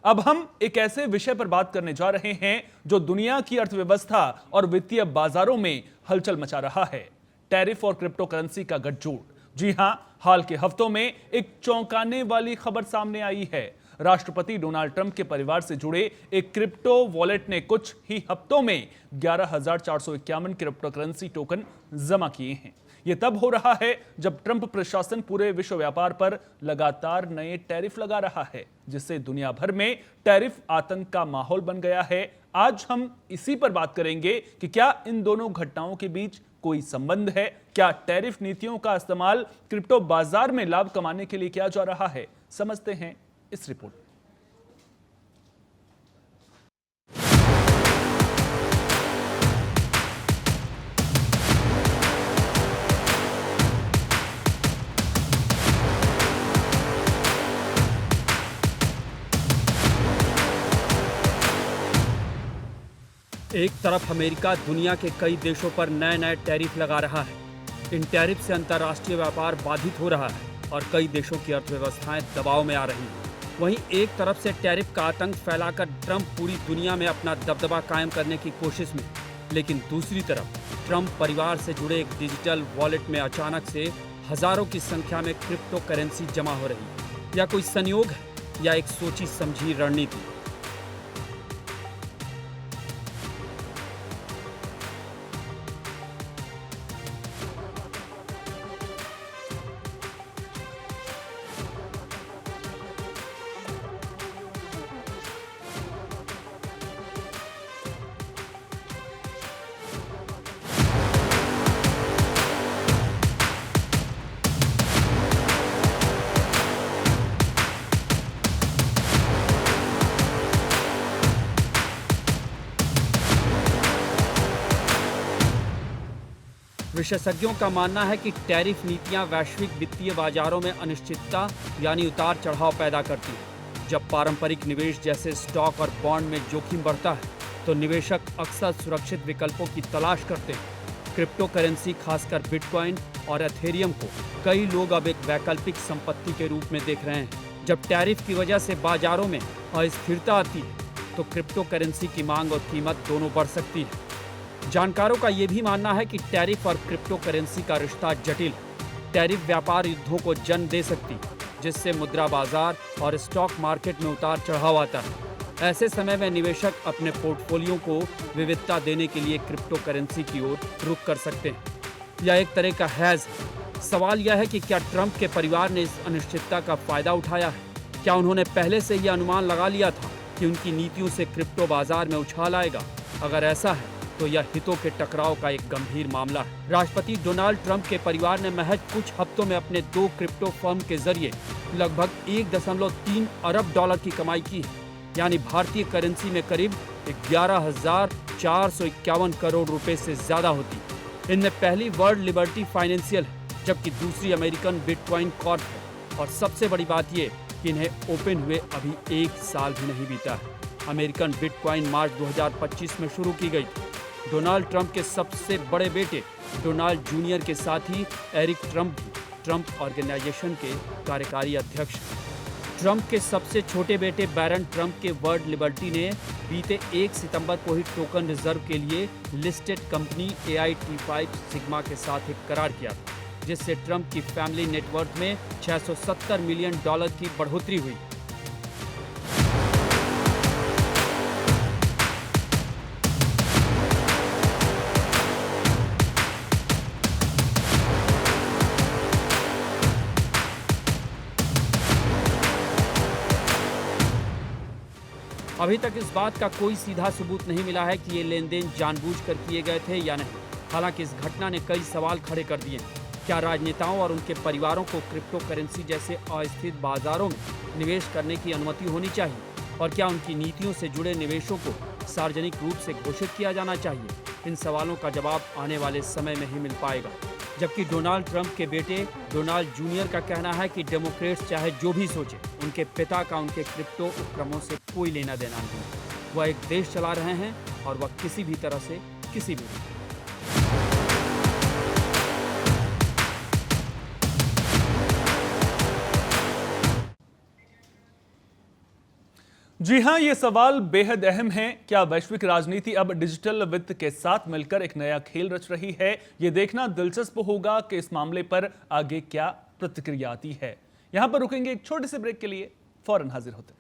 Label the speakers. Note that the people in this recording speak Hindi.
Speaker 1: अब हम एक ऐसे विषय पर बात करने जा रहे हैं जो दुनिया की अर्थव्यवस्था और वित्तीय बाजारों में हलचल मचा रहा है। टैरिफ और क्रिप्टो करेंसी का गठजोड़। जी हां, हाल के हफ्तों में एक चौंकाने वाली खबर सामने आई है। राष्ट्रपति डोनाल्ड ट्रंप के परिवार से जुड़े एक क्रिप्टो वॉलेट ने कुछ ही हफ्तों में 11,451 क्रिप्टो करेंसी टोकन जमा किए हैं। यह तब हो रहा है जब ट्रंप प्रशासन पूरे विश्व व्यापार पर लगातार नए टैरिफ लगा रहा है, जिससे दुनिया भर में टैरिफ आतंक का माहौल बन गया है। आज हम इसी पर बात करेंगे कि क्या इन दोनों घटनाओं के बीच कोई संबंध है, क्या टैरिफ नीतियों का इस्तेमाल क्रिप्टो बाजार में लाभ कमाने के लिए किया जा रहा है। समझते हैं इस रिपोर्ट में।
Speaker 2: एक तरफ अमेरिका दुनिया के कई देशों पर नए नए टैरिफ लगा रहा है। इन टैरिफ से अंतर्राष्ट्रीय व्यापार बाधित हो रहा है और कई देशों की अर्थव्यवस्थाएं दबाव में आ रही हैं। वहीं एक तरफ से टैरिफ का आतंक फैलाकर ट्रंप पूरी दुनिया में अपना दबदबा कायम करने की कोशिश में, लेकिन दूसरी तरफ ट्रंप परिवार से जुड़े एक डिजिटल वॉलेट में अचानक से हजारों की संख्या में क्रिप्टो करेंसी जमा हो रही है। या कोई संयोग है या एक सोची समझी रणनीति। विशेषज्ञों का मानना है कि टैरिफ नीतियां वैश्विक वित्तीय बाजारों में अनिश्चितता यानी उतार चढ़ाव पैदा करती हैं। जब पारंपरिक निवेश जैसे स्टॉक और बॉन्ड में जोखिम बढ़ता है तो निवेशक अक्सर सुरक्षित विकल्पों की तलाश करते हैं। क्रिप्टो करेंसी, खासकर बिटकॉइन और एथेरियम को कई लोग अब एक वैकल्पिक संपत्ति के रूप में देख रहे हैं। जब टैरिफ की वजह से बाजारों में अस्थिरता आती है तो क्रिप्टो करेंसी की मांग और कीमत दोनों बढ़ सकती है। जानकारों का यह भी मानना है कि टैरिफ और क्रिप्टो करेंसी का रिश्ता जटिल है। टैरिफ व्यापार युद्धों को जन्म दे सकती है, जिससे मुद्रा बाजार और स्टॉक मार्केट में उतार चढ़ाव आता है। ऐसे समय में निवेशक अपने पोर्टफोलियो को विविधता देने के लिए क्रिप्टो करेंसी की ओर रुख कर सकते हैं। यह एक तरह का हैज है। सवाल यह है कि क्या ट्रंप के परिवार ने इस अनिश्चितता का फायदा उठाया है? क्या उन्होंने पहले से यह अनुमान लगा लिया था कि उनकी नीतियों से क्रिप्टो बाजार में उछाल आएगा? अगर ऐसा है तो यह हितों के टकराव का एक गंभीर मामला है। राष्ट्रपति डोनाल्ड ट्रंप के परिवार ने महज कुछ हफ्तों में अपने 2 क्रिप्टो फर्म के जरिए लगभग 1.3 अरब डॉलर की कमाई की है, यानी भारतीय करेंसी में करीब 11,451 करोड़ रुपए से ज्यादा होती है। इनमें पहली वर्ल्ड लिबर्टी फाइनेंशियल है, जबकि दूसरी अमेरिकन बिटकॉइन कॉर्प है। और सबसे बड़ी बात यह कि इन्हें ओपन हुए अभी 1 साल भी नहीं बीता है। अमेरिकन बिटकॉइन मार्च 2025 में शुरू की गई थी। डोनाल्ड ट्रंप के सबसे बड़े बेटे डोनाल्ड जूनियर के साथ ही एरिक ट्रंप भी ट्रंप ऑर्गेनाइजेशन के कार्यकारी अध्यक्ष हैं। ट्रंप के सबसे छोटे बेटे बैरन ट्रंप के वर्ल्ड लिबर्टी ने बीते 1 सितंबर को ही टोकन रिजर्व के लिए लिस्टेड कंपनी AI-T5 सिग्मा के साथ एक करार किया था, जिससे ट्रंप की फैमिली नेटवर्थ में $670 मिलियन की बढ़ोतरी हुई। अभी तक इस बात का कोई सीधा सबूत नहीं मिला है कि ये लेन देन जानबूझकर किए गए थे या नहीं। हालांकि इस घटना ने कई सवाल खड़े कर दिए हैं। क्या राजनेताओं और उनके परिवारों को क्रिप्टो करेंसी जैसे अस्थिर बाजारों में निवेश करने की अनुमति होनी चाहिए? और क्या उनकी नीतियों से जुड़े निवेशों को सार्वजनिक रूप से घोषित किया जाना चाहिए? इन सवालों का जवाब आने वाले समय में ही मिल पाएगा। जबकि डोनाल्ड ट्रंप के बेटे डोनाल्ड जूनियर का कहना है कि डेमोक्रेट्स चाहे जो भी सोचे, उनके पिता का उनके क्रिप्टो उपक्रमों से कोई लेना देना नहीं। वह एक देश चला रहे हैं और वह किसी भी तरह से किसी भी
Speaker 1: जी हां, ये सवाल बेहद अहम है। क्या वैश्विक राजनीति अब डिजिटल वित्त के साथ मिलकर एक नया खेल रच रही है? ये देखना दिलचस्प होगा कि इस मामले पर आगे क्या प्रतिक्रिया आती है। यहां पर रुकेंगे एक छोटे से ब्रेक के लिए, फौरन हाजिर होते हैं।